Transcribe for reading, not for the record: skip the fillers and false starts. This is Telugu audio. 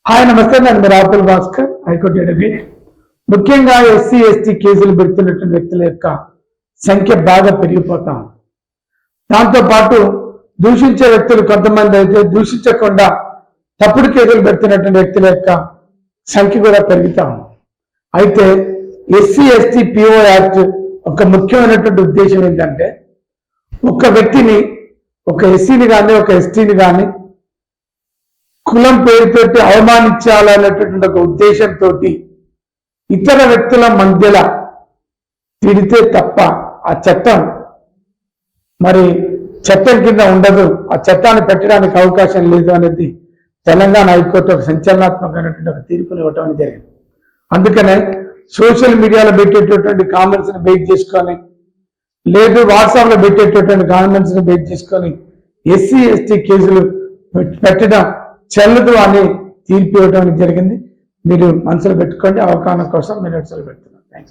హాయ్ నమస్తే, నేను రాహుల్ భాస్కర్, హైకోర్టు అడ్వకేట్. ముఖ్యంగా ఎస్సీ ఎస్టీ కేసులు పెడుతున్నటువంటి వ్యక్తుల యొక్క సంఖ్య బాగా పెరిగిపోతా ఉంది. దాంతోపాటు దూషించే వ్యక్తులు కొంతమంది అయితే దూషించకుండా తప్పుడు కేసులు పెడుతున్నటువంటి వ్యక్తుల యొక్క సంఖ్య కూడా పెరుగుతా ఉంది. అయితే ఎస్సీ ఎస్టీ పిఓ యాక్ట్ ఒక ముఖ్యమైనటువంటి ఉద్దేశం ఏంటంటే, ఒక వ్యక్తిని, ఒక ఎస్సీని కానీ ఒక ఎస్టీని కానీ కులం పేరుతోటి అవమానించాలనేటటువంటి ఒక ఉద్దేశంతో ఇతర వ్యక్తుల మధ్యలో తిడితే తప్ప ఆ చట్టం చట్టం కింద ఉండదు, ఆ చట్టాన్ని పెట్టడానికి అవకాశం లేదు అనేది తెలంగాణ హైకోర్టు ఒక సంచలనాత్మకమైనటువంటి ఒక తీర్పుని ఇవ్వటం జరిగింది. అందుకనే సోషల్ మీడియాలో పెట్టేటటువంటి కామెంట్స్ ని బేస్ చేసుకొని, లేదు వాట్సాప్ లో పెట్టేటటువంటి కామెంట్స్ ని బేస్ చేసుకొని ఎస్సీ ఎస్టీ కేసులు పెట్టడం చెల్లదు అని తీర్పు ఇవ్వడం జరిగింది. మీరు మనసులో పెట్టుకోండి, అవగాహన కోసం మీరు పెడుతున్నారు.